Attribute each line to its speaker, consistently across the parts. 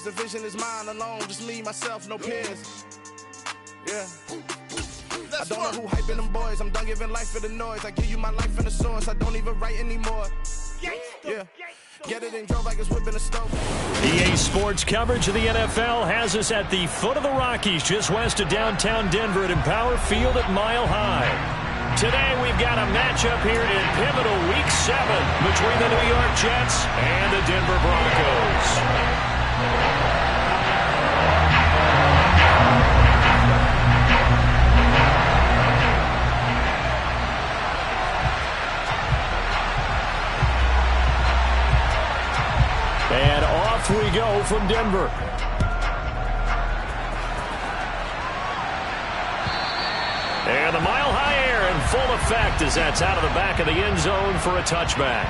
Speaker 1: The vision is mine alone, just me, myself, no peers. Yeah. I don't know who hyping them boys. I'm done giving life for the noise. I give you my life in the source. I don't even write anymore. Yeah. Get it and drove like it's whipping a stove.
Speaker 2: EA Sports coverage of the NFL has us at the foot of the Rockies, just west of downtown Denver at Empower Field at Mile High. Today we've got a matchup here in pivotal Week 7 between the New York Jets and the Denver Broncos. And off we go from Denver. And the Mile High air in full effect as that's out of the back of the end zone for a touchback.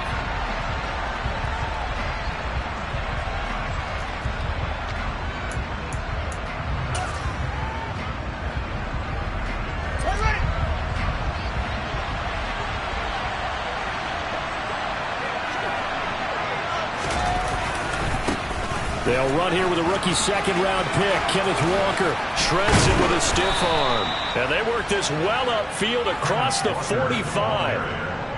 Speaker 2: They'll run here with a rookie second-round pick. Kenneth Walker shreds him with a stiff arm. And they work this well upfield across the 45.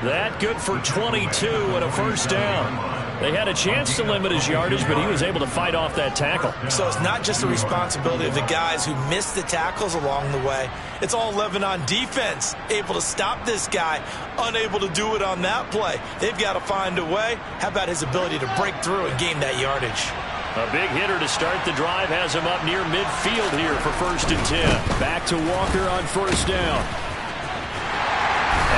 Speaker 2: That good for 22 and a first down. They had a chance to limit his yardage, but he was able to fight off that tackle.
Speaker 3: So it's not just the responsibility of the guys who missed the tackles along the way. It's all 11 on defense, able to stop this guy, unable to do it on that play. They've got to find a way. How about his ability to break through and gain that yardage?
Speaker 2: A big hitter to start the drive has him up near midfield here for 1st and 10. Back to Walker on first down.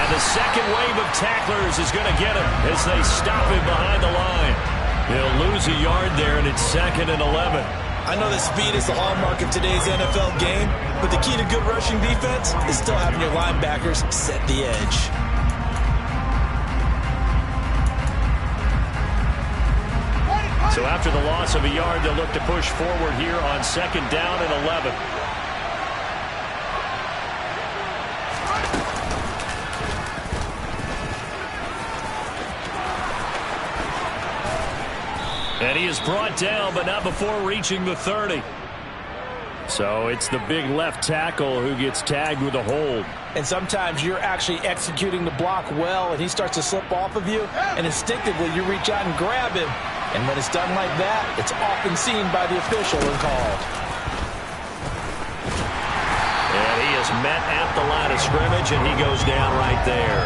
Speaker 2: And the second wave of tacklers is going to get him as they stop him behind the line. He'll lose a yard there, and it's 2nd and 11.
Speaker 3: I know that speed is the hallmark of today's NFL game, but the key to good rushing defense is still having your linebackers set the edge.
Speaker 2: So after the loss of a yard, they'll look to push forward here on 2nd down and 11. And he is brought down, but not before reaching the 30. So it's the big left tackle who gets tagged with a hold.
Speaker 3: And sometimes you're actually executing the block well, and he starts to slip off of you, and instinctively you reach out and grab him. And when it's done like that, it's often seen by the official and called.
Speaker 2: And he is met at the line of scrimmage, and he goes down right there.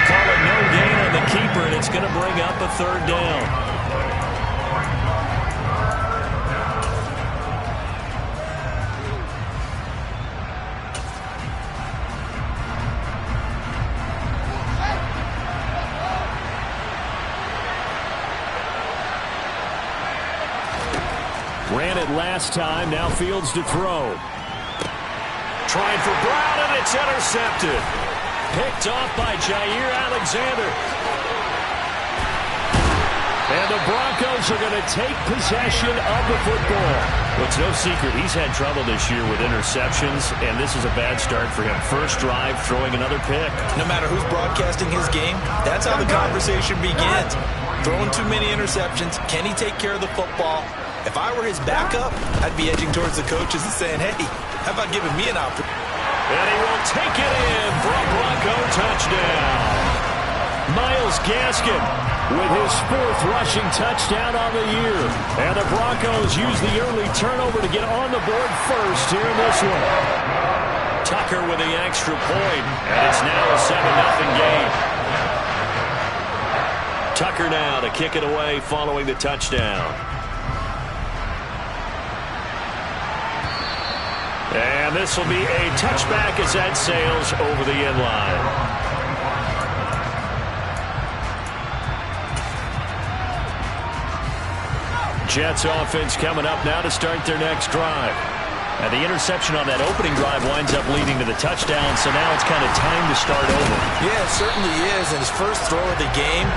Speaker 2: Call it no gain on the keeper, and it's going to bring up a 3rd down. Ran it last time, now Fields to throw. Trying for Brown, and it's intercepted. Picked off by Jair Alexander. And the Broncos are going to take possession of the football. Well, it's no secret he's had trouble this year with interceptions, and this is a bad start for him. First drive, throwing another pick.
Speaker 3: No matter who's broadcasting his game, that's how the conversation begins. Throwing too many interceptions, can he take care of the football? If I were his backup, I'd be edging towards the coaches and saying, hey, how about giving me an opportunity?
Speaker 2: And he will take it in for a Bronco touchdown. Myles Gaskin with his 4th rushing touchdown on the year. And the Broncos use the early turnover to get on the board first here in this one. Tucker with the extra point, and it's now a 7-0 game. Tucker now to kick it away following the touchdown. And this will be a touchback as that sails over the end line. Jets offense coming up now to start their next drive. And the interception on that opening drive winds up leading to the touchdown, so now it's kind of time to start over.
Speaker 3: Yeah, it certainly is, and his first throw of the game.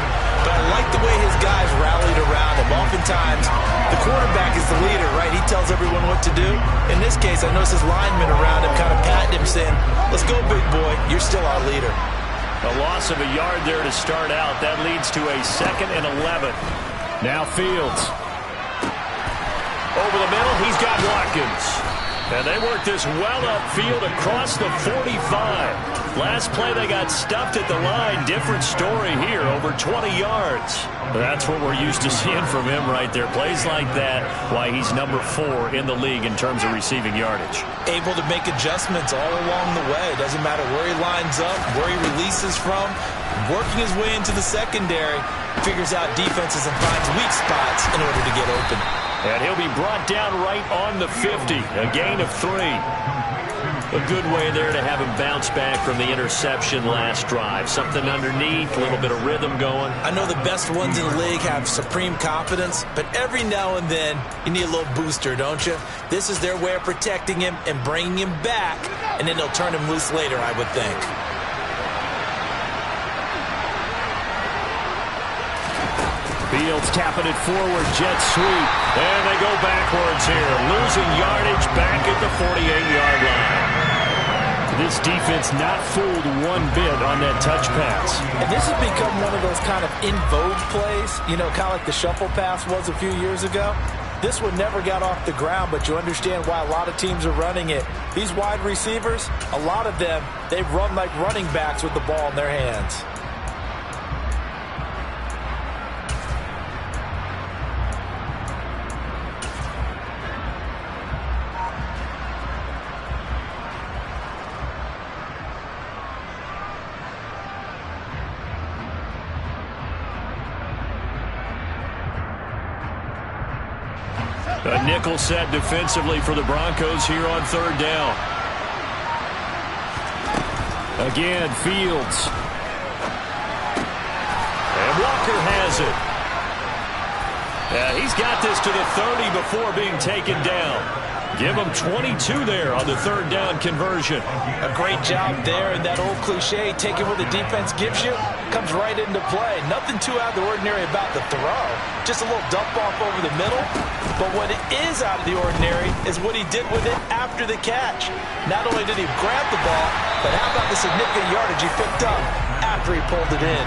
Speaker 3: But I like the way his guys rallied around him. Oftentimes, the quarterback is the leader, right? He tells everyone what to do. In this case, I noticed his linemen around him kind of patting him, saying, let's go, big boy. You're still our leader.
Speaker 2: A loss of a yard there to start out. That leads to a 2nd and 11. Now Fields. over the middle. He's got Watkins. And they work this well upfield across the 45. Last play, they got stuffed at the line. Different story here, over 20 yards. That's what we're used to seeing from him right there. Plays like that, why he's number 4 in the league in terms of receiving yardage.
Speaker 3: Able to make adjustments all along the way. Doesn't matter where he lines up, where he releases from. Working his way into the secondary, figures out defenses and finds weak spots in order to get open.
Speaker 2: And he'll be brought down right on the 50, a gain of 3. A good way there to have him bounce back from the interception last drive. Something underneath, a little bit of rhythm going.
Speaker 3: I know the best ones in the league have supreme confidence, but every now and then you need a little booster, don't you? This is their way of protecting him and bringing him back, and then they'll turn him loose later, I would think.
Speaker 2: Fields tapping it forward, jet sweep, and they go backwards here. Losing yardage back at the 48-yard line. This defense not fooled one bit on that touch pass.
Speaker 3: And this has become one of those kind of in vogue plays, you know, kind of like the shuffle pass was a few years ago. This one never got off the ground, but you understand why a lot of teams are running it. These wide receivers, a lot of them, they run like running backs with the ball in their hands.
Speaker 2: A nickel set defensively for the Broncos here on 3rd down. Again, Fields. And Walker has it. Yeah, he's got this to the 30 before being taken down. Give him 22 there on the 3rd down conversion.
Speaker 3: A great job there, and that old cliche, take it what the defense gives you, comes right into play. Nothing too out of the ordinary about the throw. Just a little dump off over the middle. But what is out of the ordinary is what he did with it after the catch. Not only did he grab the ball, but how about the significant yardage he picked up after he pulled it in.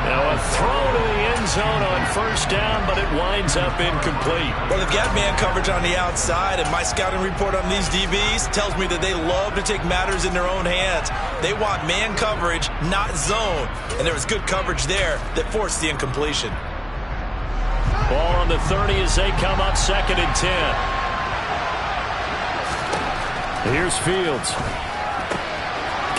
Speaker 2: Now a throw to the end zone on 1st down, but it winds up incomplete.
Speaker 3: Well, they've got man coverage on the outside, and my scouting report on these DBs tells me that they love to take matters in their own hands. They want man coverage, not zone. And there was good coverage there that forced the incompletion.
Speaker 2: Ball on the 30 as they come up 2nd and 10. Here's Fields.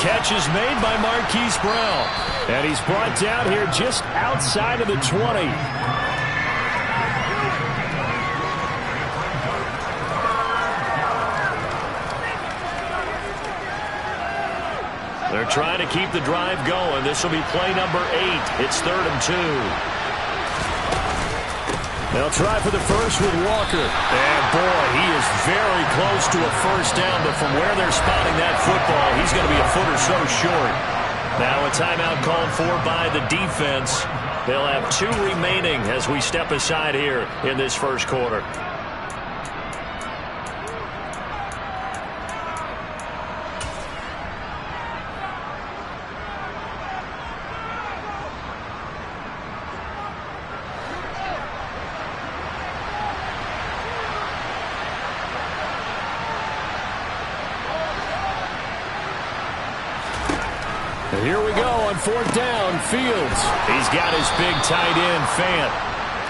Speaker 2: Catch is made by Marquise Brown. And he's brought down here just outside of the 20. They're trying to keep the drive going. This will be play number 8. It's 3rd and 2. They'll try for the first with Walker. And, boy, he is very close to a 1st down, but from where they're spotting that football, he's going to be a foot or so short. Now a timeout called for by the defense. They'll have 2 remaining as we step aside here in this 1st quarter. Here we go on 4th down. Fields. He's got his big tight end, Fant.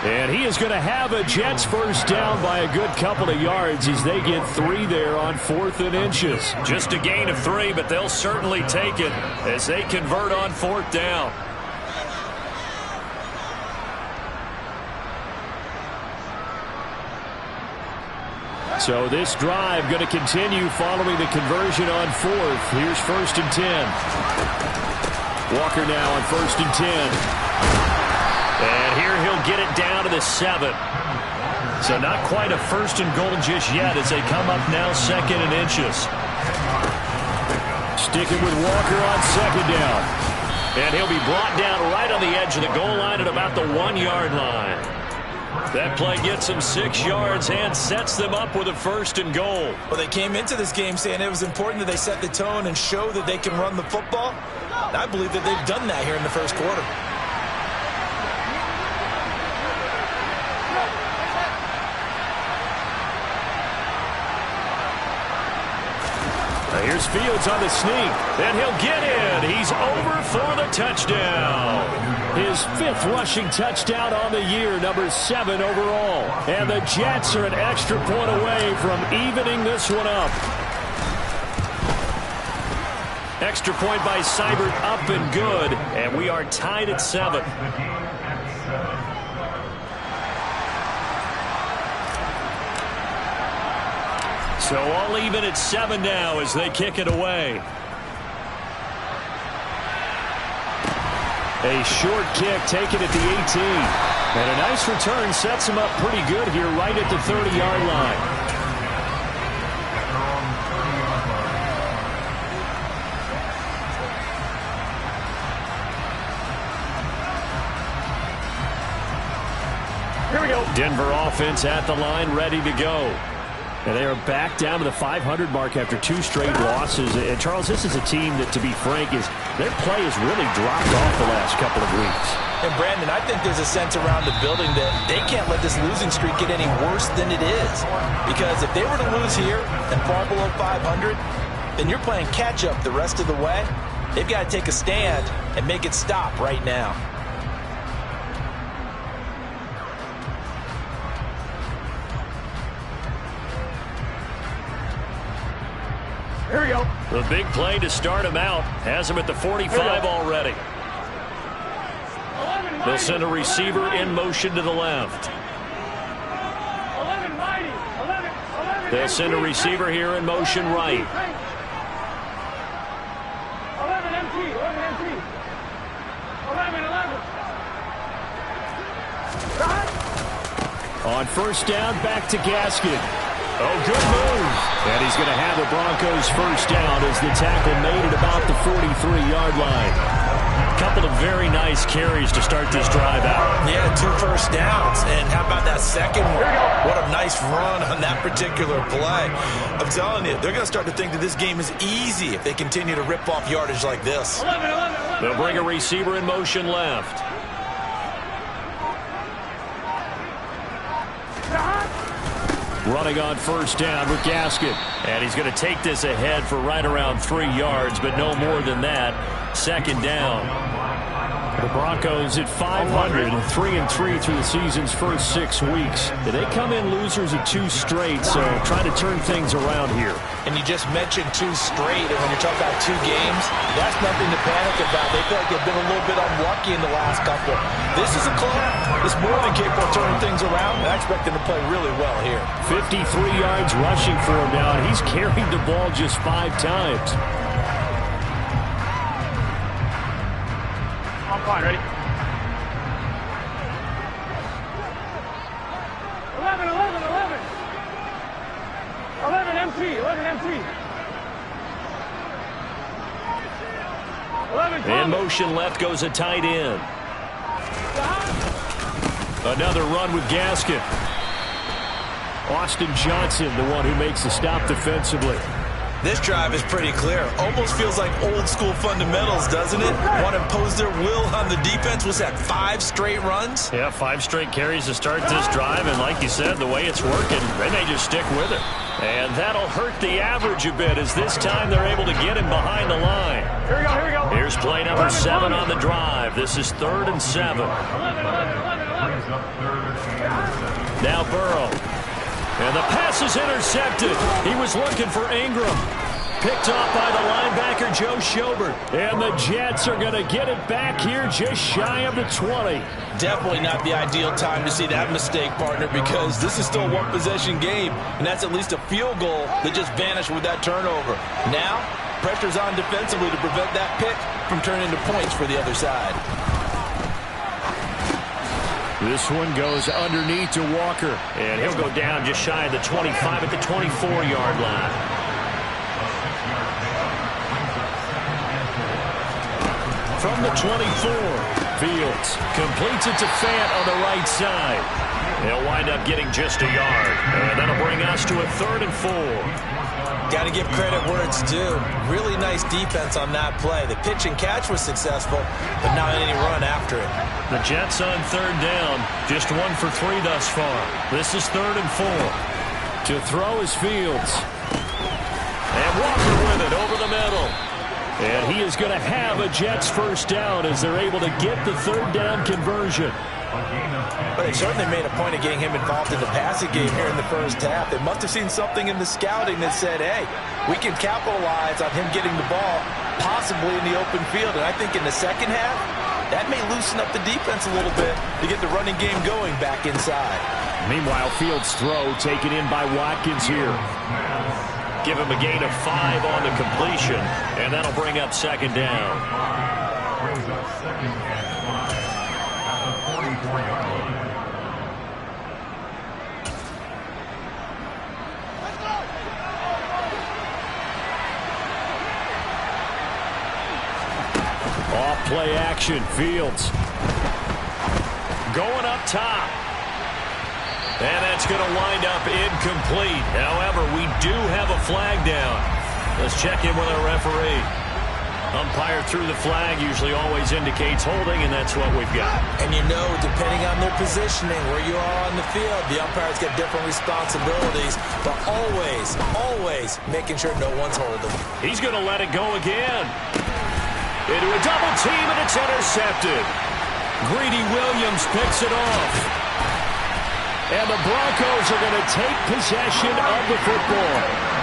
Speaker 2: And he is going to have a Jets 1st down by a good couple of yards as they get 3 there on 4th and inches. Just a gain of 3, but they'll certainly take it as they convert on 4th down. So this drive going to continue following the conversion on 4th. Here's 1st and 10. Walker now on 1st and 10. And here he'll get it down to the 7. So not quite a 1st and goal just yet as they come up now 2nd and inches. Sticking with Walker on 2nd down. And he'll be brought down right on the edge of the goal line at about the 1-yard line. That play gets them 6 yards and sets them up with a 1st and goal.
Speaker 3: Well, they came into this game saying it was important that they set the tone and show that they can run the football. And I believe that they've done that here in the 1st quarter.
Speaker 2: Here's Fields on the sneak, and he'll get in. He's over for the touchdown. His 5th rushing touchdown on the year, number 7 overall. And the Jets are an extra point away from evening this one up. Extra point by Seibert, up and good, and we are tied at 7. So all even at 7 now as they kick it away. A short kick taken at the 18. And a nice return sets him up pretty good here right at the 30-yard line. Here we go. Denver offense at the line, ready to go. And they are back down to the 500 mark after 2 straight losses. And, Charles, this is a team that, to be frank, their play has really dropped off the last couple of weeks.
Speaker 3: And, Brandon, I think there's a sense around the building that they can't let this losing streak get any worse than it is. Because if they were to lose here and fall below 500, then you're playing catch-up the rest of the way. They've got to take a stand and make it stop right now.
Speaker 2: Here we go. The big play to start him out has him at the 45 already. They'll send a receiver in motion to the left. They'll send a receiver here in motion right.
Speaker 4: 11 empty. 11.
Speaker 2: On first down, back to Gaskin. Oh, good move. And he's going to have the Broncos first down as the tackle made at about the 43-yard line. A couple of very nice carries to start this drive out.
Speaker 3: Yeah, 2 first downs. And how about that second one? What a nice run on that particular play. I'm telling you, they're going to start to think that this game is easy if they continue to rip off yardage like this.
Speaker 4: 11.
Speaker 2: They'll bring a receiver in motion left. Running on first down with Gaskin. And he's going to take this ahead for right around 3 yards, but no more than that. Second down. The Broncos at 500, 3-3 through the season's first 6 weeks. They come in losers of 2 straight, so trying to turn things around here.
Speaker 3: And you just mentioned 2 straight, and when you're talking about 2 games, that's nothing to panic about. They feel like they've been a little bit unlucky in the last couple. This is a club that's more than capable of turning things around, and I expect them to play really well here.
Speaker 2: 53 yards rushing for him now, and he's carried the ball just 5 times.
Speaker 4: I'm fine, ready? 11 empty. 11
Speaker 2: In motion left goes a tight end. Another run with Gaskin. Austin Johnson, the one who makes the stop defensively.
Speaker 3: This drive is pretty clear. Almost feels like old school fundamentals, doesn't it? Want to impose their will on the defense. Was that 5 straight runs?
Speaker 2: Yeah, 5 straight carries to start this drive, and like you said, the way it's working, they may just stick with it. And that'll hurt the average a bit as this time they're able to get him behind the line.
Speaker 4: Here we go.
Speaker 2: Here's play number 7 on the drive. This is 3rd and 7.
Speaker 4: 11.
Speaker 2: Now Burrow. And the pass is intercepted. He was looking for Ingram. Picked off by the linebacker, Joe Schobert. And the Jets are going to get it back here just shy of the 20.
Speaker 3: Definitely not the ideal time to see that mistake, partner, because this is still a one-possession game, and that's at least a field goal that just vanished with that turnover. Now, pressure's on defensively to prevent that pick from turning into points for the other side.
Speaker 2: This one goes underneath to Walker, and he'll go down just shy of the 25 at the 24-yard line. From the 24, Fields completes it to Fant on the right side. They'll wind up getting just a yard, and that'll bring us to a 3rd and 4.
Speaker 3: Got to give credit where it's due. Really nice defense on that play. The pitch and catch was successful, but not any run after it.
Speaker 2: The Jets on 3rd down, just 1 for 3 thus far. This is 3rd and 4. To throw is Fields. And Walker with it over the middle. And he is going to have a Jets first down as they're able to get the third down conversion.
Speaker 3: But they certainly made a point of getting him involved in the passing game here in the first half. They must have seen something in the scouting that said, hey, we can capitalize on him getting the ball possibly in the open field. And I think in the second half, that may loosen up the defense a little bit to get the running game going back inside.
Speaker 2: Meanwhile, Fields' throw taken in by Watkins here. Give him a gain of 5 on the completion, and that'll bring up second down.
Speaker 5: Brings up second down at the 44-yard line.
Speaker 2: Off play action, Fields. Going up top. And that's going to wind up incomplete. However, we do have a flag down. Let's check in with our referee. Umpire threw the flag, usually always indicates holding, and that's what we've got.
Speaker 3: And you know, depending on their positioning, where you are on the field, the umpires get different responsibilities, but always making sure no one's holding.
Speaker 2: He's going to let it go again. Into a double team, and it's intercepted. Greedy Williams picks it off. And the Broncos are going to take possession of the football.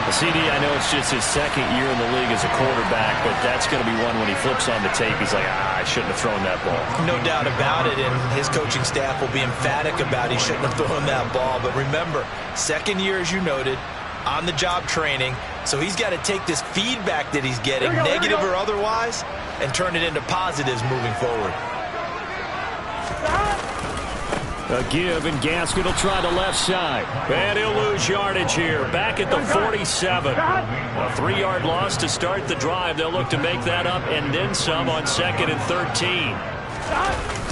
Speaker 2: CD, I know it's just his second year in the league as a quarterback, but that's going to be one when he flips on the tape, he's like, I shouldn't have thrown that ball.
Speaker 3: No doubt about it, and his coaching staff will be emphatic about he shouldn't have thrown that ball. But remember, second year, as you noted, on-the-job training, so he's got to take this feedback that he's getting, negative or otherwise, and turn it into positives moving forward.
Speaker 2: A give, and Gaskin will try the left side. And he'll lose yardage here. Back at the 47. A 3-yard loss to start the drive. They'll look to make that up and then some on 2nd and 13.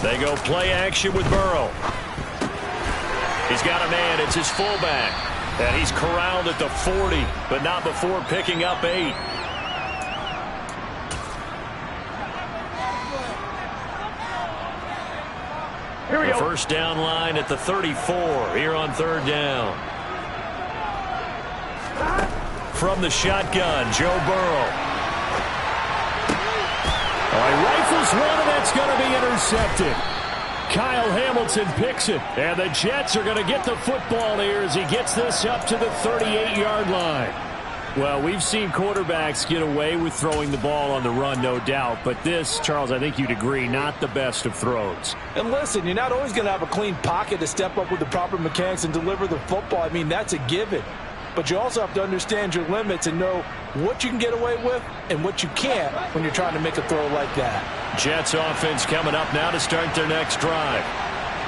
Speaker 2: They go play action with Burrow. He's got a man. It's his fullback. And he's corralled at the 40, but not before picking up 8.
Speaker 4: Here we
Speaker 2: The
Speaker 4: go.
Speaker 2: first down line at the 34 here on third down. From the shotgun, Joe Burrow. He rifles one, and that's going to be intercepted. Kyle Hamilton picks it, and the Jets are going to get the football here as he gets this up to the 38-yard line. Well, we've seen quarterbacks get away with throwing the ball on the run, no doubt. But this, Charles, I think you'd agree, not the best of throws.
Speaker 3: And listen, you're not always going to have a clean pocket to step up with the proper mechanics and deliver the football. I mean, that's a given. But you also have to understand your limits and know what you can get away with and what you can't when you're trying to make a throw like that.
Speaker 2: Jets offense coming up now to start their next drive.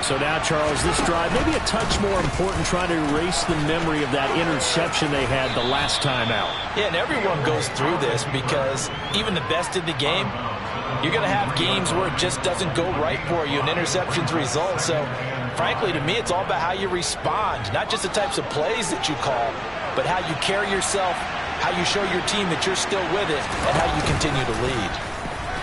Speaker 2: So now, Charles, this drive maybe a touch more important, trying to erase the memory of that interception they had the last time out.
Speaker 3: Yeah, and everyone goes through this because even the best in the game, you're going to have games where it just doesn't go right for you and interceptions result. So, frankly, to me, it's all about how you respond, not just the types of plays that you call, but how you carry yourself, how you show your team that you're still with it, and how you continue to lead.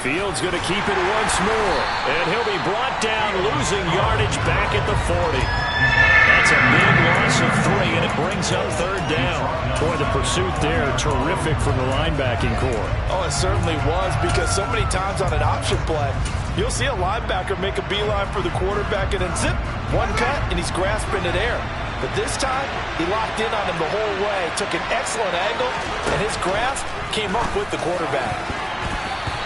Speaker 2: Fields going to keep it once more, and he'll be brought down, losing yardage back at the 40. That's a big loss of 3, and it brings up third down. Boy, the pursuit there, terrific from the linebacking core.
Speaker 3: Oh, it certainly was, because so many times on an option play, you'll see a linebacker make a beeline for the quarterback and then zip, one cut, and he's grasping it air. But this time, he locked in on him the whole way, took an excellent angle, and his grasp came up with the quarterback.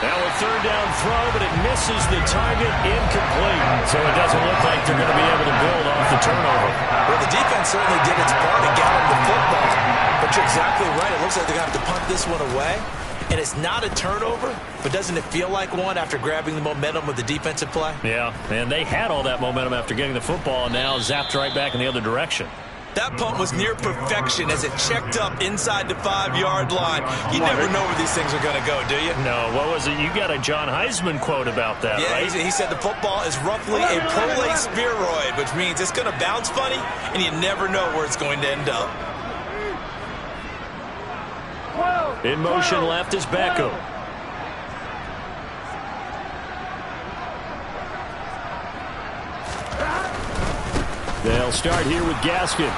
Speaker 2: Now a third down throw, but it misses the target, incomplete. So it doesn't look like they're going to be able to build off the turnover.
Speaker 3: Well, the defense certainly did its part and got him the football. But you're exactly right. It looks like they're going to have to punt this one away. And it's not a turnover, but doesn't it feel like one after grabbing the momentum with the defensive play?
Speaker 2: Yeah, and they had all that momentum after getting the football, and now zapped right back in the other direction.
Speaker 3: That punt was near perfection as it checked up inside the 5-yard line. You never know where these things are going to go, do you?
Speaker 2: No, what was it? You got a John Heisman quote about that,
Speaker 3: yeah,
Speaker 2: right?
Speaker 3: He said the football is roughly a prolate spheroid, which means it's going to bounce funny, and you never know where it's going to end up.
Speaker 2: In motion left is Beckham. They'll start here with Gaskin.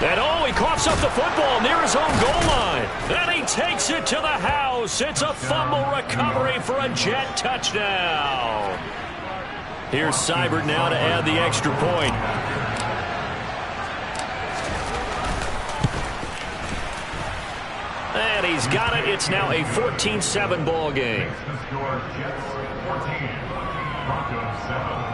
Speaker 2: And he coughs up the football near his own goal line. And he takes it to the house. It's a fumble recovery for a Jet touchdown. Here's Seibert now to add the extra point. And he's got it. It's now a 14-7 ball game.
Speaker 5: The score, Jets 14, Broncos 7.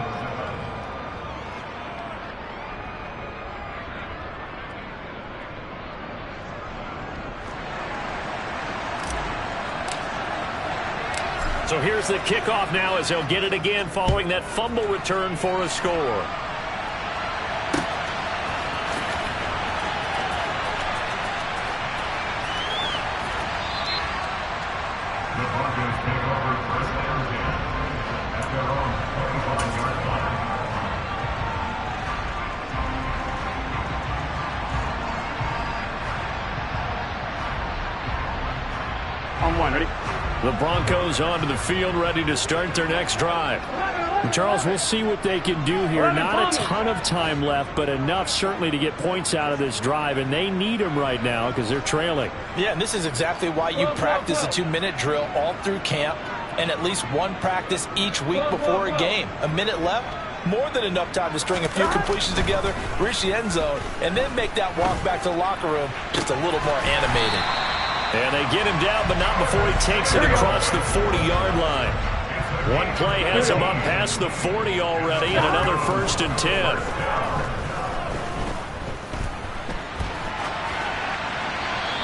Speaker 2: So here's the kickoff now as he'll get it again following that fumble return for a score.
Speaker 5: The Broncos take over first and 10 at their own 25-yard line.
Speaker 4: On one, ready?
Speaker 2: The Broncos onto the field, ready to start their next drive. And Charles, we'll see what they can do here. Not a ton of time left, but enough certainly to get points out of this drive, and they need them right now because they're trailing.
Speaker 3: Yeah, and this is exactly why you practice a 2-minute drill all through camp and at least one practice each week before a game. A minute left, more than enough time to string a few completions together, reach the end zone, and then make that walk back to the locker room just a little more animated.
Speaker 2: And they get him down, but not before he takes it across the 40-yard line. One play has him up past the 40 already, and another 1st and 10.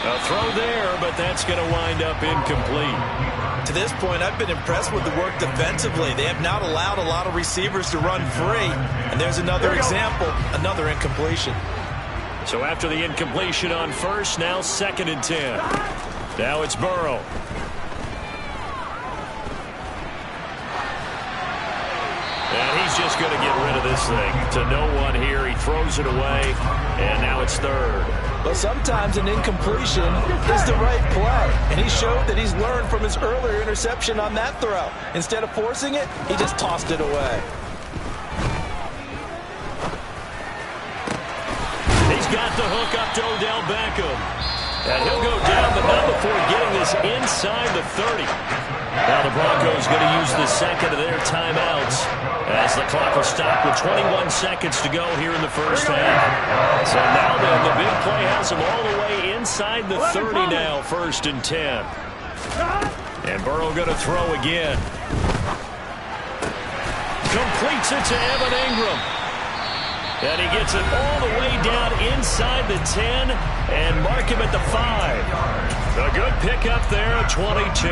Speaker 2: A throw there, but that's going to wind up incomplete.
Speaker 3: To this point, I've been impressed with the work defensively. They have not allowed a lot of receivers to run free. And there's another example, another incompletion.
Speaker 2: So after the incompletion on first, now 2nd and 10. Now it's Burrow. And he's just going to get rid of this thing to no one here. He throws it away, and now it's 3rd.
Speaker 3: But sometimes an incompletion is the right play. And he showed that he's learned from his earlier interception on that throw. Instead of forcing it, he just tossed it away.
Speaker 2: He's got the hook up to Odell Beckham. And he'll go down, but not before getting this inside the 30. Now the Broncos going to use the second of their timeouts as the clock will stop with 21 seconds to go here in the first half. So now then, the big play has them all the way inside the 30 now, 1st and 10. And Burrow going to throw again. Completes it to Evan Ingram. And he gets it all the way down inside the 10 and mark him at the 5. A good pickup there at 22.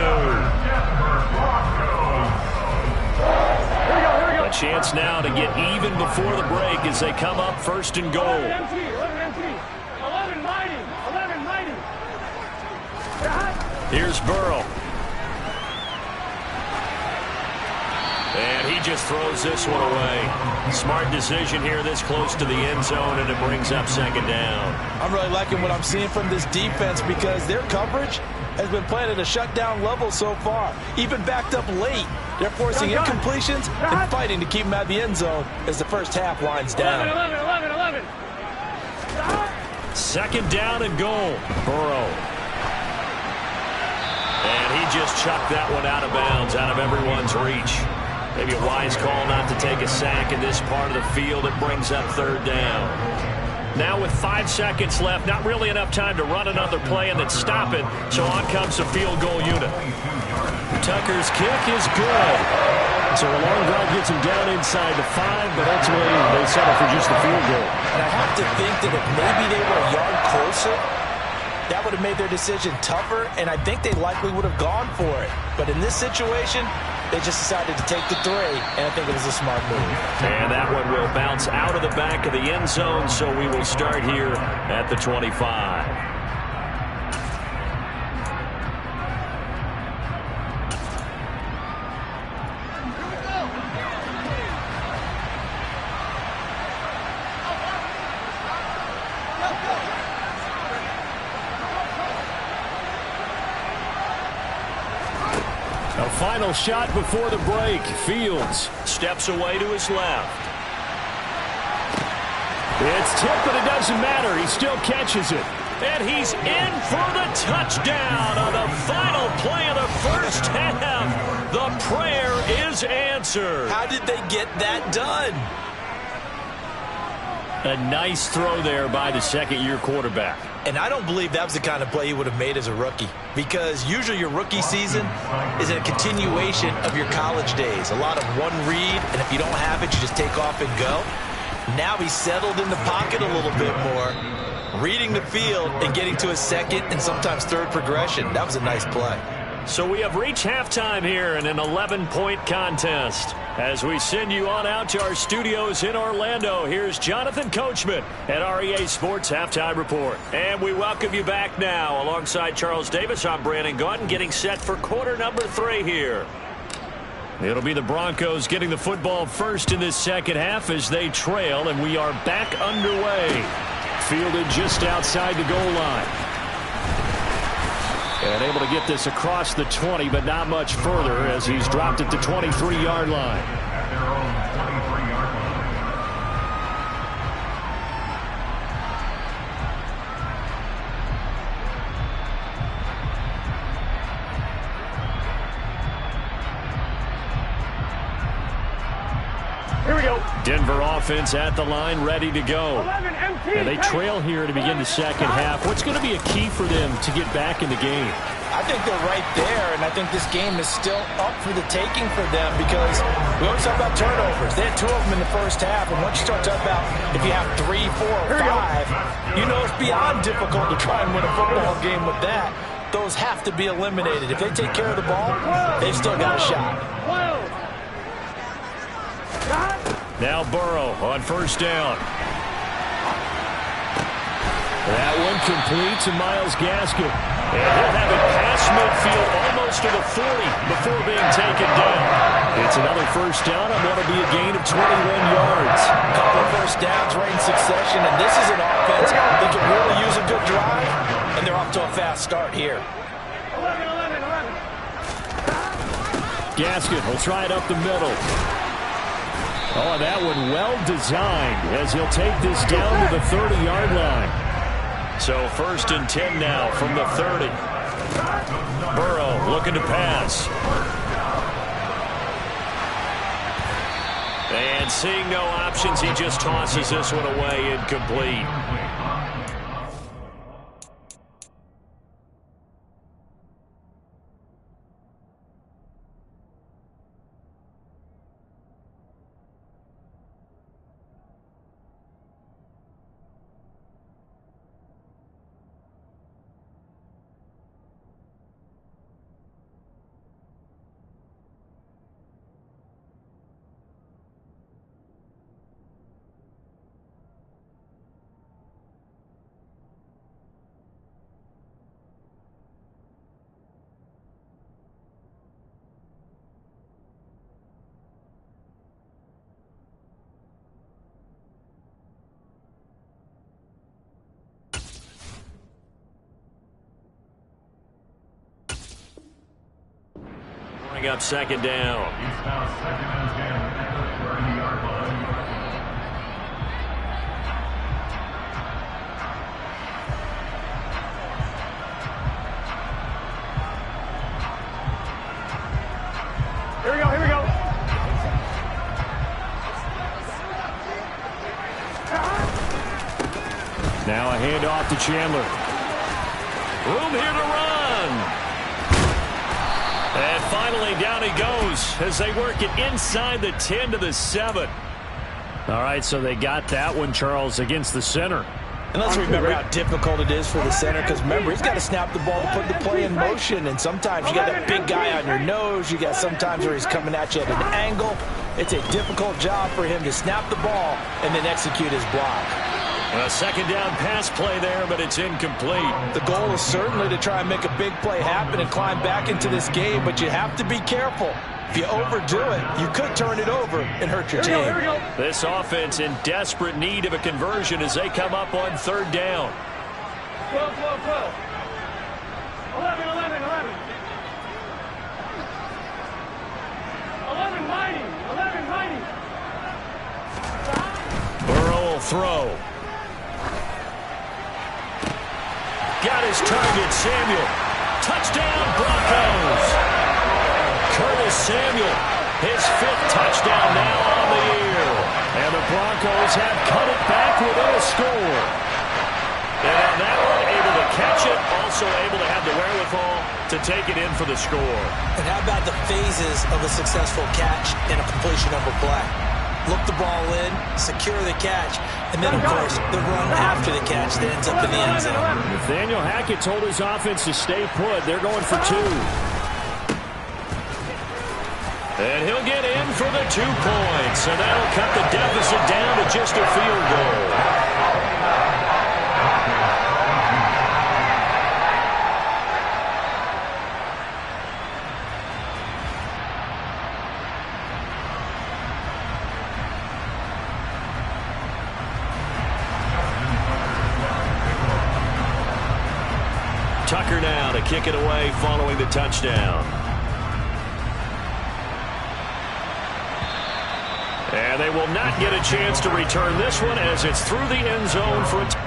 Speaker 2: A chance now to get even before the break as they come up 1st and goal.
Speaker 4: 11 mighty.
Speaker 2: Here's Burrow. And he just throws this one away. Smart decision here this close to the end zone, and it brings up 2nd down.
Speaker 3: I'm really liking what I'm seeing from this defense because their coverage has been playing at a shutdown level so far. Even backed up late, they're forcing incompletions and fighting to keep them out of the end zone as the first half winds down.
Speaker 4: 11.
Speaker 2: 2nd down and goal. Burrow. And he just chucked that one out of bounds, out of everyone's reach. Maybe a wise call not to take a sack in this part of the field. It brings up 3rd down. Now with 5 seconds left, not really enough time to run another play and then stop it. So on comes the field goal unit. Tucker's kick is good. So a long drive gets him down inside the 5, but ultimately they settle for just the field goal.
Speaker 3: And I have to think that if maybe they were a yard closer, that would have made their decision tougher, and I think they likely would have gone for it. But in this situation, they just decided to take the 3, and I think it was a smart move.
Speaker 2: And that one will bounce out of the back of the end zone, so we will start here at the 25. A final shot before the break. Fields steps away to his left. It's tipped, but it doesn't matter. He still catches it. And he's in for the touchdown on the final play of the first half. The prayer is answered.
Speaker 3: How did they get that done?
Speaker 2: A nice throw there by the second-year quarterback.
Speaker 3: And I don't believe that was the kind of play he would have made as a rookie, because usually your rookie season is a continuation of your college days. A lot of one read, and if you don't have it, you just take off and go. Now he's settled in the pocket a little bit more, reading the field and getting to a second and sometimes third progression. That was a nice play.
Speaker 2: So we have reached halftime here in an 11-point contest. As we send you on out to our studios in Orlando, here's Jonathan Coachman at REA Sports Halftime Report. And we welcome you back now. Alongside Charles Davis, I'm Brandon Gaudin, getting set for quarter number 3 here. It'll be the Broncos getting the football first in this second half as they trail, and we are back underway. Fielded just outside the goal line. And able to get this across the 20, but not much further as he's dropped at the 23-yard line.
Speaker 5: At their own 23-yard line.
Speaker 4: Here we go.
Speaker 2: Denver offense at the line, ready to go.
Speaker 4: 11 MT.
Speaker 2: And they trail here to begin the second half. What's going to be a key for them to get back in the game?
Speaker 3: I think they're right there, and I think this game is still up for the taking for them, because we always talk about turnovers. They had 2 of them in the first half, and once you start talking about if you have 3, 4, or 5, you know it's beyond difficult to try and win a football game with that. Those have to be eliminated. If they take care of the ball, they've still got a shot.
Speaker 2: Now Burrow on first down. That one complete to Myles Gaskin. And he'll have it past midfield almost to the 40 before being taken down. It's another first down on what will be a gain of 21 yards.
Speaker 3: A couple of first downs right in succession, and this is an offense that can really use a good drive, and they're off to a fast start here.
Speaker 4: 11.
Speaker 2: Gaskin will try it up the middle. Oh, that one well designed as he'll take this down to the 30-yard line. So first and 10 now from the 30. Burrow looking to pass. And seeing no options, he just tosses this one away, incomplete. Bring up second down.
Speaker 5: It's now 2nd and 10 at the 30-yard line.
Speaker 4: Here we go.
Speaker 2: Now a handoff to Chandler. Room here to run. And finally down he goes as they work it inside the 10 to the 7. All right, so they got that one, Charles, against the center.
Speaker 3: And let's remember how difficult it is for the center, because remember, he's got to snap the ball to put the play in motion, and sometimes you got that big guy on your nose. You got sometimes where he's coming at you at an angle. It's a difficult job for him to snap the ball and then execute his block.
Speaker 2: A second down pass play there, but it's incomplete.
Speaker 3: The goal is certainly to try and make a big play happen and climb back into this game, but you have to be careful. If you overdo it, you could turn it over and hurt your team.
Speaker 4: Here we go.
Speaker 2: This offense in desperate need of a conversion as they come up on third down.
Speaker 4: 12. 11. 11 mighty.
Speaker 2: Burrow will throw. Got his target, Samuel. Touchdown, Broncos. Curtis Samuel, his 5th touchdown now on the year. And the Broncos have cut it back within a score. And on that one, able to catch it, also able to have the wherewithal to take it in for the score.
Speaker 3: And how about the phases of a successful catch and a completion of a play? Look the ball in, secure the catch, and then, of course, the run after the catch that ends up in the end zone.
Speaker 2: Nathaniel Hackett told his offense to stay put. They're going for 2. And he'll get in for the 2 points. And that'll cut the deficit down to just a field goal. Tucker now to kick it away following the touchdown. And they will not get a chance to return this one as it's through the end zone for a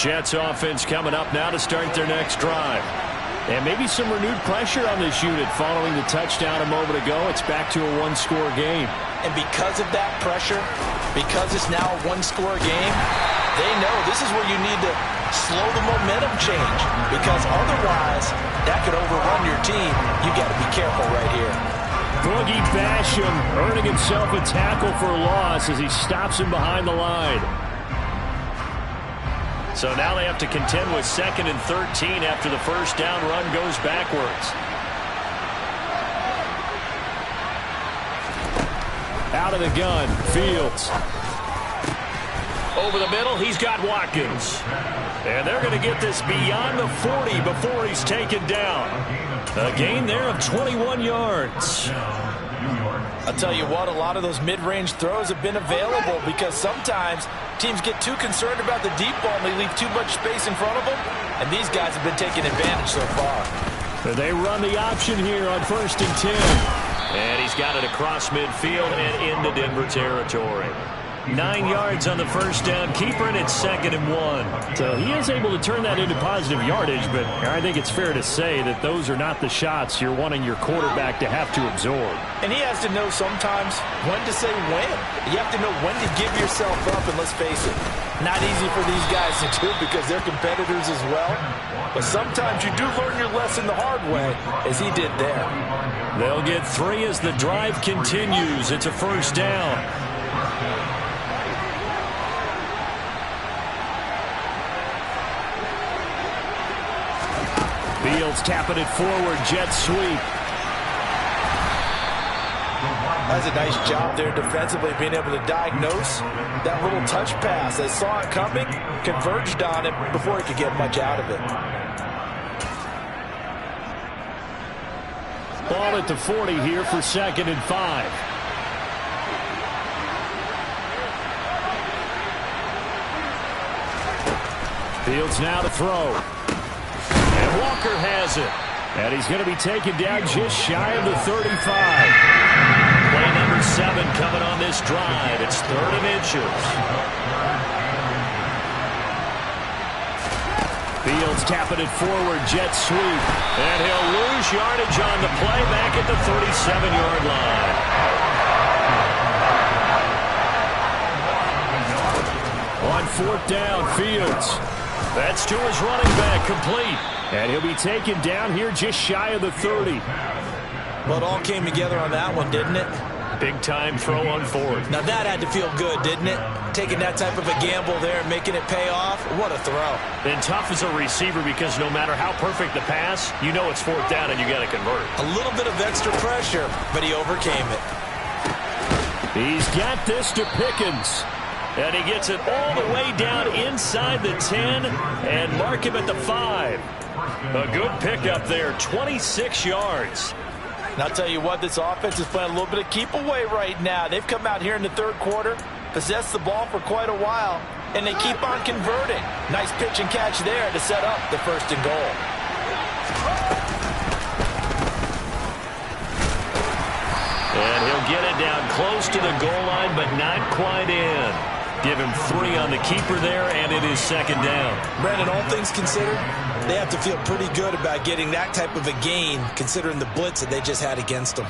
Speaker 2: Jets offense coming up now to start their next drive. And maybe some renewed pressure on this unit following the touchdown a moment ago. It's back to a 1-score game.
Speaker 3: And because of that pressure, because it's now a 1-score game, they know this is where you need to slow the momentum change. Because otherwise, that could overrun your team. You got to be careful right here.
Speaker 2: Boogie Basham earning himself a tackle for a loss as he stops him behind the line. So now they have to contend with 2nd and 13 after the first down run goes backwards. Out of the gun, Fields. Over the middle, he's got Watkins. And they're going to get this beyond the 40 before he's taken down. A gain there of 21 yards.
Speaker 3: I'll tell you what, a lot of those mid-range throws have been available because sometimes teams get too concerned about the deep ball and they leave too much space in front of them. And these guys have been taking advantage so far.
Speaker 2: They run the option here on 1st and 10. And he's got it across midfield and into Denver territory. 9 yards on the first down. Keeper, and it's 2nd and 1. So he is able to turn that into positive yardage, but I think it's fair to say that those are not the shots you're wanting your quarterback to have to absorb.
Speaker 3: And he has to know sometimes when to say when. You have to know when to give yourself up, and let's face it, not easy for these guys to do because they're competitors as well. But sometimes you do learn your lesson the hard way, as he did there.
Speaker 2: They'll get 3 as the drive continues. It's a first down. Fields tapping it forward, jet sweep.
Speaker 3: That's a nice job there defensively, being able to diagnose that little touch pass. They saw it coming, converged on it before he could get much out of it.
Speaker 2: Ball at the 40 here for 2nd and 5. Fields now to throw. Walker has it. And he's going to be taken down just shy of the 35. Play number 7 coming on this drive. It's 3rd and inches. Fields tapping it forward, jet sweep. And he'll lose yardage on the play back at the 37-yard line. On 4th down, Fields. That's to his running back, complete. And he'll be taken down here just shy of the 30.
Speaker 3: Well, it all came together on that one, didn't it?
Speaker 2: Big-time throw on 4th.
Speaker 3: Now that had to feel good, didn't it? Taking that type of a gamble there and making it pay off. What a throw.
Speaker 2: And tough as a receiver because no matter how perfect the pass, you know it's 4th down and you got to convert.
Speaker 3: A little bit of extra pressure, but he overcame it.
Speaker 2: He's got this to Pickens. And he gets it all the way down inside the 10 and mark him at the 5. A good pickup there, 26 yards.
Speaker 3: And I'll tell you what, this offense is playing a little bit of keep away right now. They've come out here in the 3rd quarter, possessed the ball for quite a while, and they keep on converting. Nice pitch and catch there to set up the 1st and goal.
Speaker 2: And he'll get it down close to the goal line, but not quite in. Give him 3 on the keeper there, and it is 2nd down.
Speaker 3: Brandon, all things considered, they have to feel pretty good about getting that type of a gain, considering the blitz that they just had against them.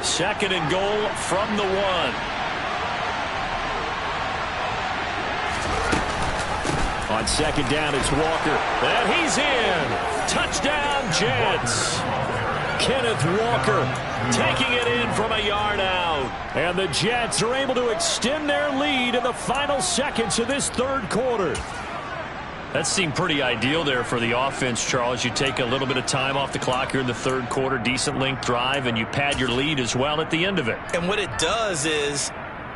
Speaker 2: Second and goal from the 1. On 2nd down, it's Walker. And he's in. Touchdown, Jets. Kenneth Walker taking it in from a yard out. And the Jets are able to extend their lead in the final seconds of this 3rd quarter. That seemed pretty ideal there for the offense, Charles. You take a little bit of time off the clock here in the 3rd quarter, decent length drive, and you pad your lead as well at the end of it.
Speaker 3: And what it does is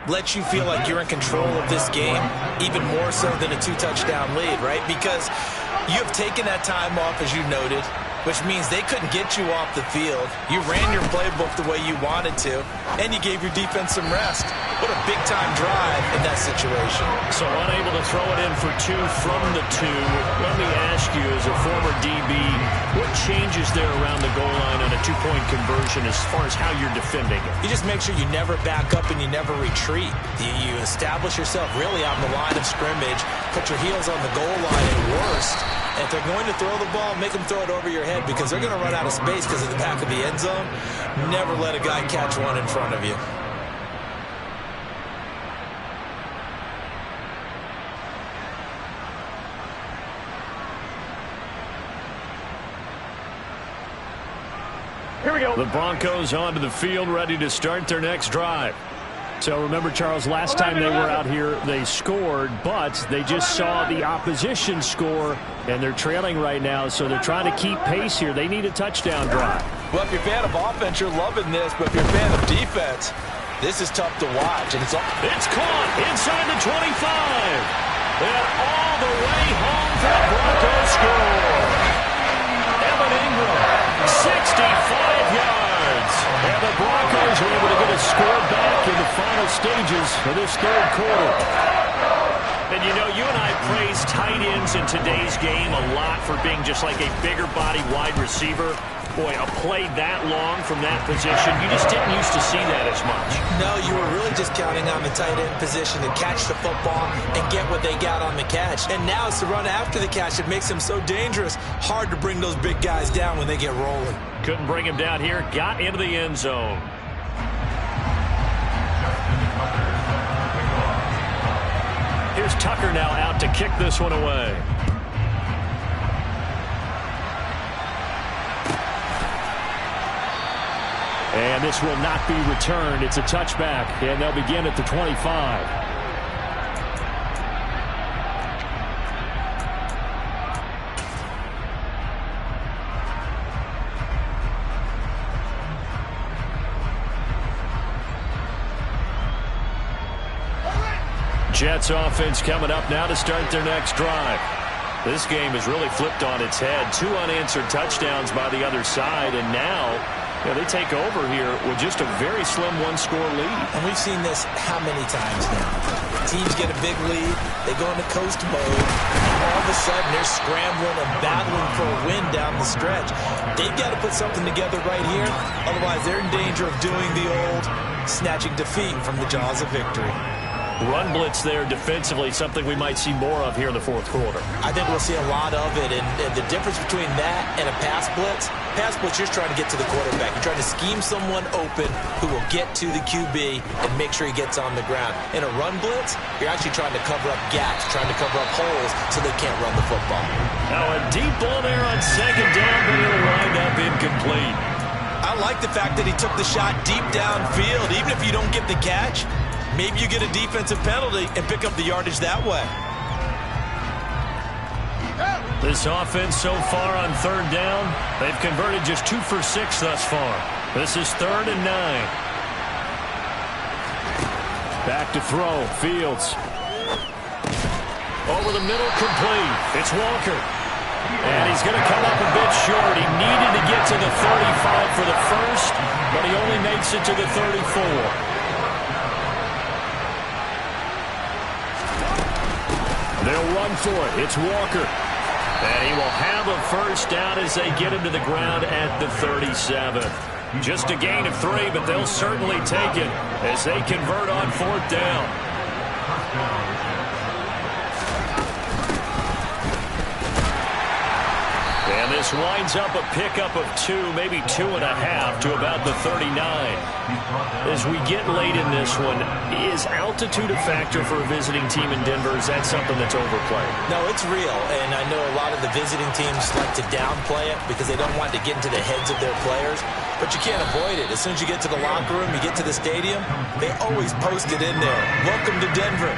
Speaker 3: let you feel like you're in control of this game, even more so than a 2-touchdown lead, right? Because you have taken that time off, as you noted, which means they couldn't get you off the field. You ran your playbook the way you wanted to, and you gave your defense some rest. What a big-time drive in that situation.
Speaker 2: So unable to throw it in for 2 from the 2. Let me ask you, as a former DB, what changes there around the goal line on a 2-point conversion as far as how you're defending it?
Speaker 3: You just make sure you never back up and you never retreat. You establish yourself really on the line of scrimmage, put your heels on the goal line at worst. And if they're going to throw the ball, make them throw it over your head because they're going to run out of space because of the back of the end zone. Never let a guy catch one in front of you.
Speaker 4: Here we go.
Speaker 2: The Broncos onto the field, ready to start their next drive. So remember, Charles, last time they were out here, they scored, but they just saw the opposition score, and they're trailing right now, so they're trying to keep pace here. They need a touchdown drive.
Speaker 3: Well, if you're a fan of offense, you're loving this, but if you're a fan of defense, this is tough to watch. And it's
Speaker 2: caught inside the 25, and all the way home for the Broncos score. Evan Ingram, 65 yards. And the Broncos are able to get a score back in the final stages of this 3rd quarter. And you know, you and I praise tight ends in today's game a lot for being just like a bigger body wide receiver. Boy, a play that long from that position, you just didn't used to see that as much.
Speaker 3: No, you were really just counting on the tight end position to catch the football and get what they got on the catch. And now it's the run after the catch that makes them so dangerous. Hard to bring those big guys down when they get rolling.
Speaker 2: Couldn't bring him down here, got into the end zone. Here's Tucker now out to kick this one away. And this will not be returned. It's a touchback, and they'll begin at the 25. Jets offense coming up now to start their next drive. This game has really flipped on its head. 2 unanswered touchdowns by the other side, and now Yeah, they take over here with just a very slim one-score lead.
Speaker 3: And we've seen this how many times now? Teams get a big lead, they go into coast mode, and all of a sudden they're scrambling and battling for a win down the stretch. They've got to put something together right here, otherwise they're in danger of doing the old snatching defeat from the jaws of victory.
Speaker 2: Run blitz there defensively, something we might see more of here in the fourth quarter.
Speaker 3: I think we'll see a lot of it, and the difference between that and a pass blitz, you're trying to get to the quarterback. You're trying to scheme someone open who will get to the QB and make sure he gets on the ground. In a run blitz, you're actually trying to cover up gaps, trying to cover up holes so they can't run the football.
Speaker 2: Now a deep ball there on second down, but it'll wind up incomplete.
Speaker 3: I like the fact that he took the shot deep downfield. Even if you don't get the catch, maybe you get a defensive penalty and pick up the yardage that way.
Speaker 2: This offense so far on third down, they've converted just 2 for 6 thus far. This is 3rd and 9. Back to throw, Fields. Over the middle, complete. It's Walker. And he's going to come up a bit short. He needed to get to the 35 for the first, but he only makes it to the 34. They'll run for it. It's Walker. And he will have a first down as they get him to the ground at the 37. Just a gain of 3, but they'll certainly take it as they convert on 4th down. And this winds up a pickup of 2, maybe 2.5 to about the 39. As we get late in this one, is altitude a factor for a visiting team in Denver? Is that something that's overplayed?
Speaker 3: No, it's real, and I know a lot of the visiting teams like to downplay it because they don't want to get into the heads of their players, but you can't avoid it. As soon as you get to the locker room, you get to the stadium, they always post it in there. Welcome to Denver.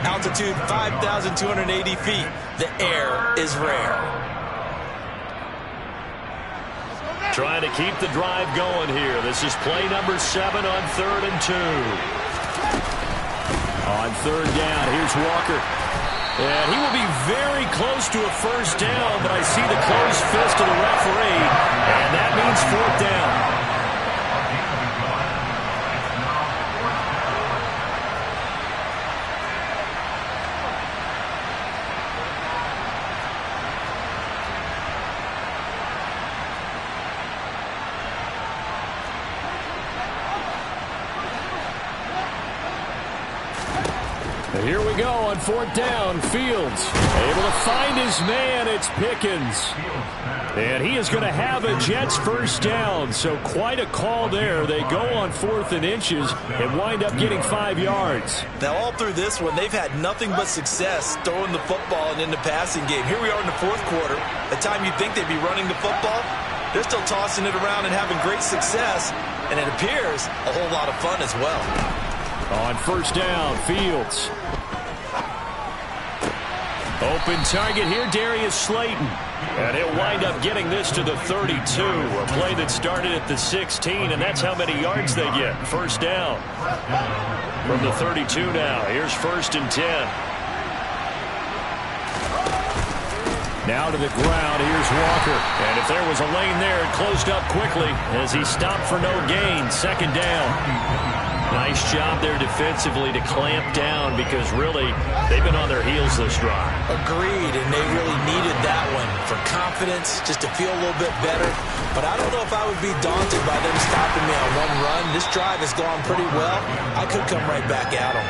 Speaker 3: Altitude 5,280 feet. The air is rare.
Speaker 2: Trying to keep the drive going here. This is play number 7 on 3rd and 2. On 3rd down, here's Walker. And he will be very close to a first down, but I see the closed fist of the referee, and that means 4th down. Here we go on 4th down. Fields able to find his man. It's Pickens. And he is going to have a Jets first down. So quite a call there. They go on 4th and inches and wind up getting 5 yards.
Speaker 3: Now all through this one, they've had nothing but success throwing the football and in the passing game. Here we are in the 4th quarter. The time you'd think they'd be running the football, they're still tossing it around and having great success. And it appears a whole lot of fun as well.
Speaker 2: On first down, Fields. Open target here, Darius Slayton. And he'll wind up getting this to the 32. A play that started at the 16, and that's how many yards they get. First down. From the 32 now. Here's 1st and 10. Now to the ground. Here's Walker. And if there was a lane there, it closed up quickly as he stopped for no gain. 2nd down. Nice job there defensively to clamp down because really they've been on their heels this drive.
Speaker 3: Agreed, and they really needed that one for confidence, just to feel a little bit better. But I don't know if I would be daunted by them stopping me on one run. This drive has gone pretty well. I could come right back at them.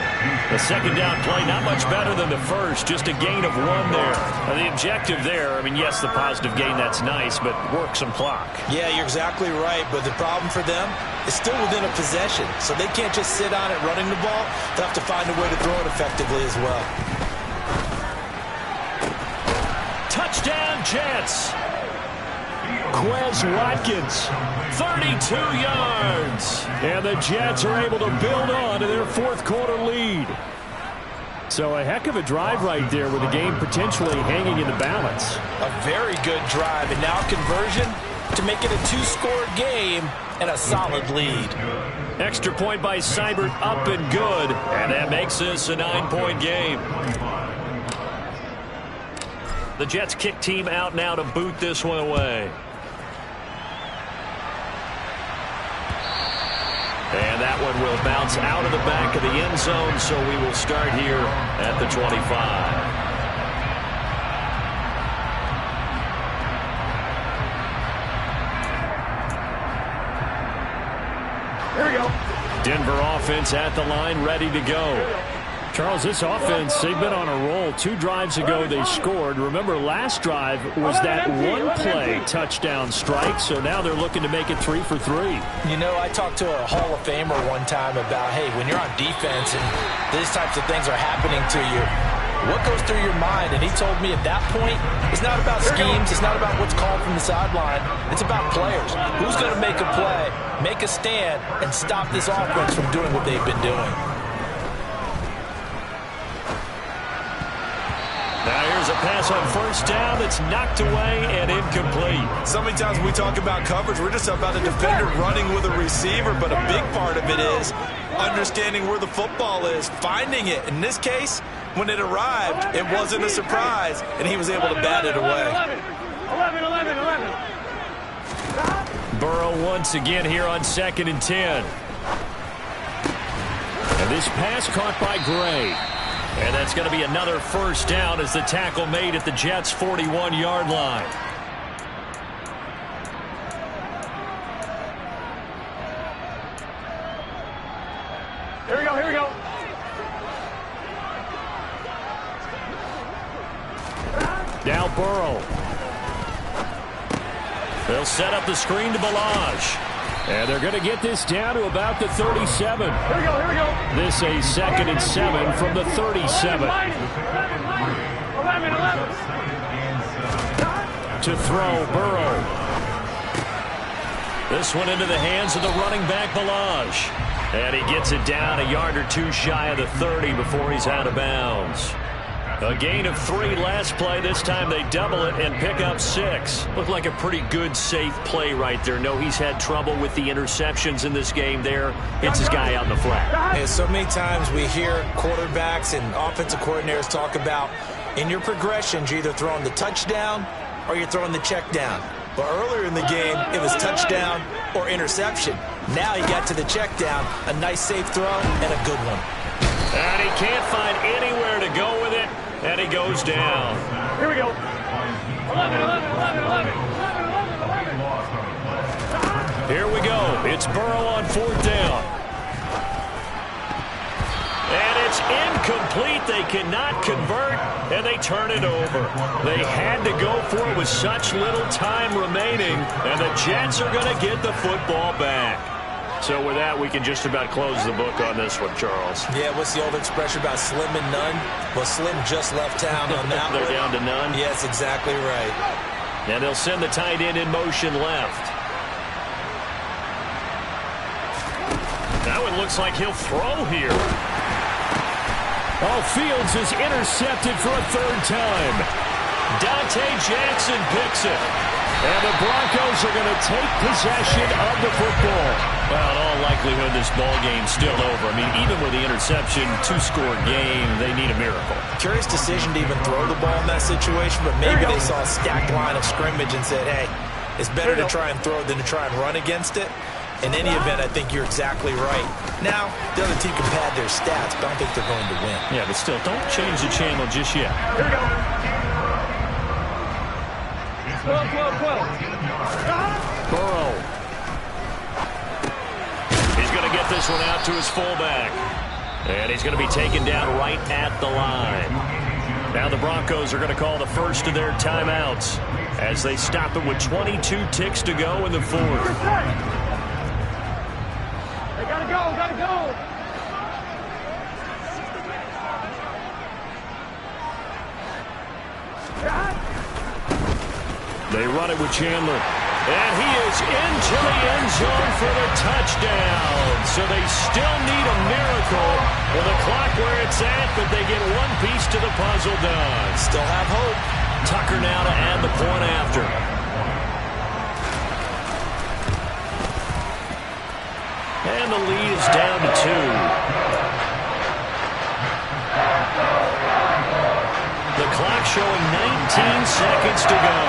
Speaker 2: The 2nd down play, not much better than the first, just a gain of 1 there. And the objective there, I mean, yes, the positive gain, that's nice, but work some clock.
Speaker 3: Yeah, you're exactly right, but the problem for them is still within a possession, so they can't just sit on it running the ball. They'll have to find a way to throw it effectively as well.
Speaker 2: Touchdown, Jets. Quez Watkins, 32 yards. And the Jets are able to build on to their 4th quarter lead. So a heck of a drive right there with the game potentially hanging in the balance.
Speaker 3: A very good drive, and now conversion to make it a 2-score game and a solid lead.
Speaker 2: Extra point by Seibert, up and good. And that makes this a 9-point game. The Jets kick team out now to boot this one away. And that one will bounce out of the back of the end zone, so we will start here at the 25.
Speaker 4: Here we go.
Speaker 2: Denver offense at the line, ready to go. Charles, this offense, they've been on a roll. 2 drives ago, they scored. Remember, last drive was that one-play touchdown strike, so now they're looking to make it 3 for 3.
Speaker 3: You know, I talked to a Hall of Famer one time about, hey, when you're on defense and these types of things are happening to you, what goes through your mind? And he told me at that point, it's not about schemes, it's not about what's called from the sideline, it's about players. Who's going to make a play, make a stand, and stop this offense from doing what they've been doing?
Speaker 2: Now here's a pass on first down that's knocked away and incomplete.
Speaker 3: So many times when we talk about coverage, we're just about a defender running with a receiver, but a big part of it is understanding where the football is, finding it. In this case, when it arrived, it wasn't a surprise, and he was able to bat it away.
Speaker 4: 11.
Speaker 2: Burrow once again here on 2nd and 10. And this pass caught by Gray. And that's going to be another first down as the tackle made at the Jets' 41-yard line.
Speaker 4: Here we go, here we go.
Speaker 2: Now Burrow. They'll set up the screen to Balazs. And they're going to get this down to about the 37.
Speaker 4: Here we go, here we go.
Speaker 2: This a 2nd and 7 from the 37.
Speaker 4: 11.
Speaker 2: To throw, Burrow. This one into the hands of the running back, Balazs. And he gets it down a yard or 2 shy of the 30 before he's out of bounds. A gain of 3 last play. This time they double it and pick up 6. Looked like a pretty good, safe play right there. No, he's had trouble with the interceptions in this game there. Hits his guy out in the flat.
Speaker 3: And so many times we hear quarterbacks and offensive coordinators talk about in your progressions, you're either throwing the touchdown or you're throwing the check down. But earlier in the game, it was touchdown or interception. Now he got to the check down, a nice safe throw and a good one.
Speaker 2: And he can't find anywhere to go with it. And he goes down.
Speaker 4: Here we go. 11.
Speaker 2: Here we go. It's Burrow on 4th down. And it's incomplete. They cannot convert, and they turn it over. They had to go for it with such little time remaining, and the Jets are going to get the football back. So with that, we can just about close the book on this one, Charles.
Speaker 3: Yeah, what's the old expression about slim and none? Well, Slim just left town on that
Speaker 2: They're
Speaker 3: one.
Speaker 2: down to none?
Speaker 3: Yes, exactly right.
Speaker 2: And they'll send the tight end in motion left. That one looks like he'll throw here. Oh, Fields is intercepted for a 3rd time. Dante Jackson picks it. And the Broncos are going to take possession of the football. Well, in all likelihood, this ball game's still over. I mean, even with the interception, 2-score game, they need a miracle.
Speaker 3: Curious decision to even throw the ball in that situation, but maybe they saw a stacked line of scrimmage and said, hey, it's better to try and throw than to try and run against it. In any event, I think you're exactly right. Now, the other team can pad their stats, but I don't think they're going to win.
Speaker 2: Yeah, but still, don't change the channel just yet.
Speaker 4: Here we go. 12.
Speaker 2: Burrow. He's going to get this one out to his fullback. And he's going to be taken down right at the line. Now the Broncos are going to call the first of their timeouts as they stop it with 22 ticks to go in the 4th.
Speaker 4: They gotta go.
Speaker 2: They run it with Chandler. And he is into the end zone for the touchdown. So they still need a miracle with the clock where it's at, but they get one piece to the puzzle done.
Speaker 3: Still have hope.
Speaker 2: Tucker now to add the point after. And the lead is down to 2. The clock showing 19 seconds to go.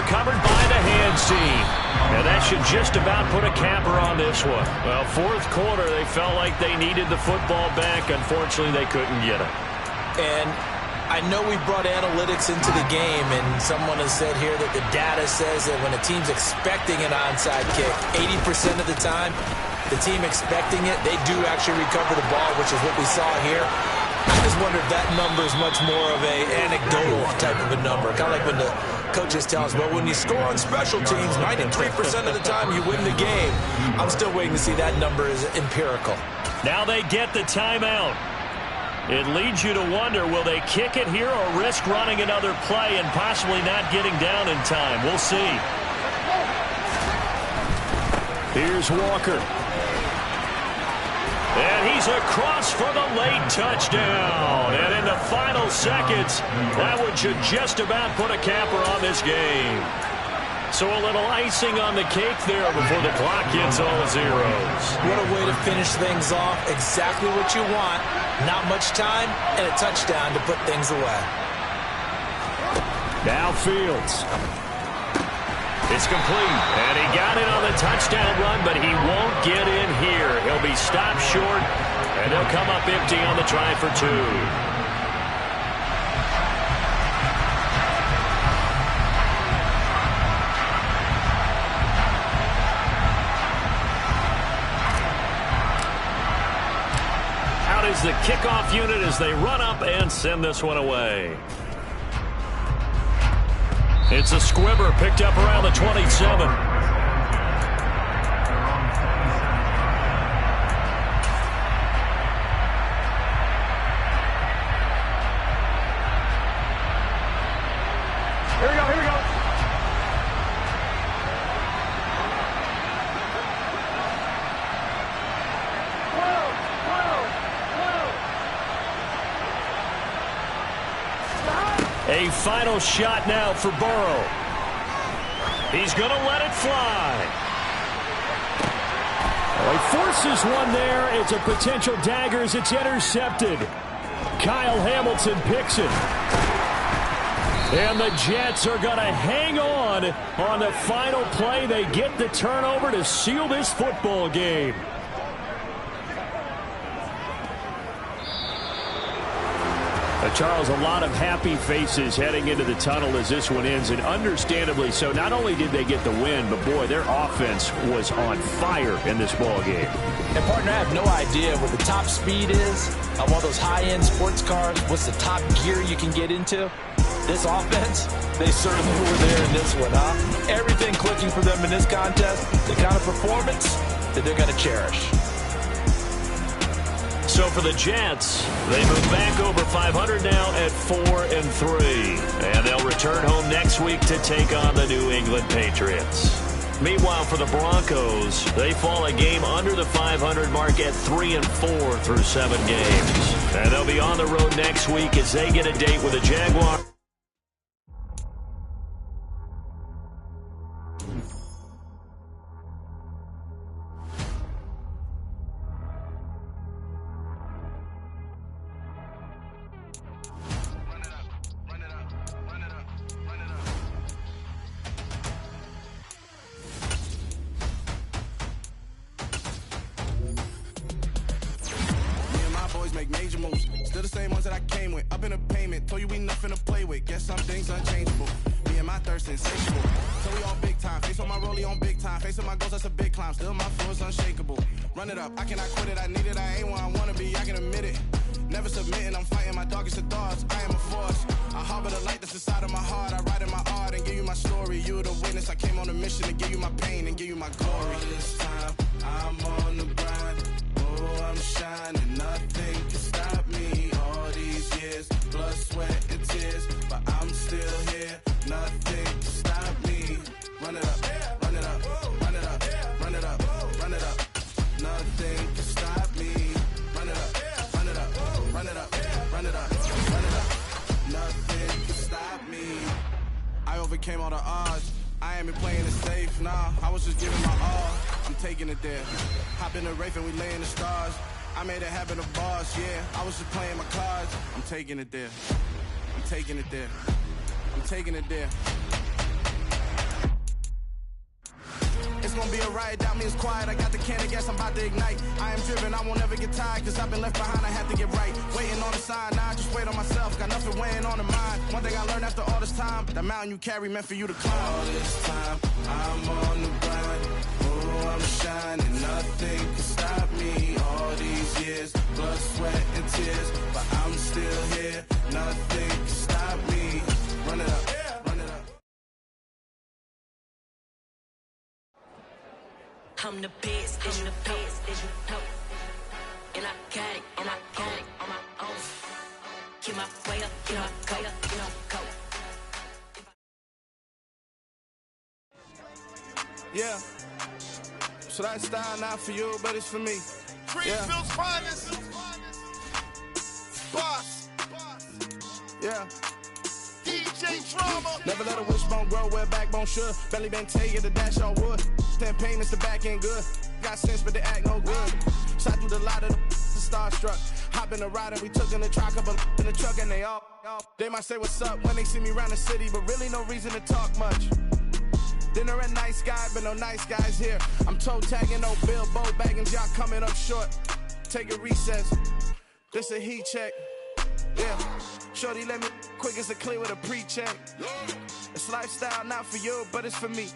Speaker 2: recovered by the hands team. And that should just about put a capper on this one. Well, fourth quarter, they felt like they needed the football back. Unfortunately, they couldn't get it.
Speaker 3: And I know we brought analytics into the game, and someone has said here that the data says that when a team's expecting an onside kick, 80% of the time, the team expecting it, they do actually recover the ball, which is what we saw here. I just wonder if that number is much more of a anecdotal type of a number. Kind of like when the coaches tell us, well, when you score on special teams, 93% of the time you win the game. I'm still waiting to see that number is empirical.
Speaker 2: Now they get the timeout. It leads you to wonder, will they kick it here or risk running another play and possibly not getting down in time? We'll see. Here's Walker. And he's across for the late touchdown. And in the final seconds, that would just about put a capper on this game. So a little icing on the cake there before the clock hits all zeros.
Speaker 3: What a way to finish things off. Exactly what you want. Not much time and a touchdown to put things away.
Speaker 2: Now Fields. It's complete, and he got it on the touchdown run, but he won't get in here. He'll be stopped short, and they'll come up empty on the try for two. Out is the kickoff unit as they run up and send this one away. It's a squibber picked up around the 27.
Speaker 4: Here we go, here we go.
Speaker 2: A final shot now for Burrow. He's going to let it fly. Oh, he forces one there. It's a potential dagger as it's intercepted. Kyle Hamilton picks it. And the Jets are going to hang on the final play. They get the turnover to seal this football game. Charles, a lot of happy faces heading into the tunnel as this one ends, and understandably so. Not only did they get the win, but boy, their offense was on fire in this ball game.
Speaker 3: And partner, I have no idea what the top speed is of all those high-end sports cars. What's the top gear you can get into? This offense, they certainly were there in this one, huh? Everything clicking for them in this contest, the kind of performance that they're going to cherish.
Speaker 2: So for the Jets, they move back over 500 now at 4-3. And they'll return home next week to take on the New England Patriots. Meanwhile, for the Broncos, they fall a game under the 500 mark at 3-4 through 7 games. And they'll be on the road next week as they get a date with the Jaguars.
Speaker 1: Make major moves, still the same ones that I came with. Up in a payment, told you we nothing to play with. Guess some things unchangeable. Me and my thirst insatiable. So we all big time. Face on my rollie on big time. Face on my goals, that's a big climb. Still my flow is unshakable. Run it up, I cannot quit it. I need it, I ain't where I wanna be. I can admit it. Never submitting, I'm fighting my darkest of thoughts. I am a force. I harbor the light that's inside of my heart. I write in my art and give you my story. You the witness. I came on a mission to give you my pain and give you my glory. All this time, I'm on the grind. Oh, I'm shining. Nothing can stop me. All these years, blood, sweat, and tears, but I'm still here. Nothing can stop me. Run it up, run it up, run it up, run it up, run it up. Nothing can stop me. Run it up, run it up, run it up, run it up, run it up. Nothing can stop me. I overcame all the odds. I ain't been playing it safe, nah. I was just giving my all. I'm taking it there. Hop in the Wraith and we lay in the stars. I made it happen to boss, yeah. I was just playing my cards. I'm taking it there. I'm taking it there. I'm taking it there. gon' be a riot, doubt me it's quiet. I got the can of gas, I'm about to ignite. I am driven, I won't ever get tired, cause I've been left behind, I have to get right. Waiting on the sign, now I just wait on myself, got nothing weighing on the mind. One thing I learned after all this time, the mountain you carry meant for you to climb. All this time, I'm on the grind. Oh, I'm shining, nothing can stop me. All these years, blood, sweat, and tears, but I'm still here. Nothing can stop me. Run it up, run it up.
Speaker 6: I'm the best, and the best, and you know. And I got it, and I got it on my own. Get my way up, get my go, get my go.
Speaker 1: Yeah. So that style not for you, but it's for me.
Speaker 7: Greenfield's finest. Boss.
Speaker 1: Yeah.
Speaker 7: DJ Drama.
Speaker 1: Never let a wishbone grow where a backbone should. Belly been taken to dash on wood. Then payments the back end good. Got sense, but they act no good. Shot through the lot of the starstruck. Hop in the ride and we took in the truck up in the truck and they all. They might say what's up when they see me around the city, but really no reason to talk much. Dinner at Nice Guy, but no nice guys here. I'm toe tagging, no Bilbo bagging, y'all coming up short. Take a recess. This a heat check. Yeah. Shorty let me quick as a clear with a pre-check. It's lifestyle not for you, but it's for me.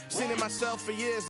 Speaker 1: Seen it myself for years.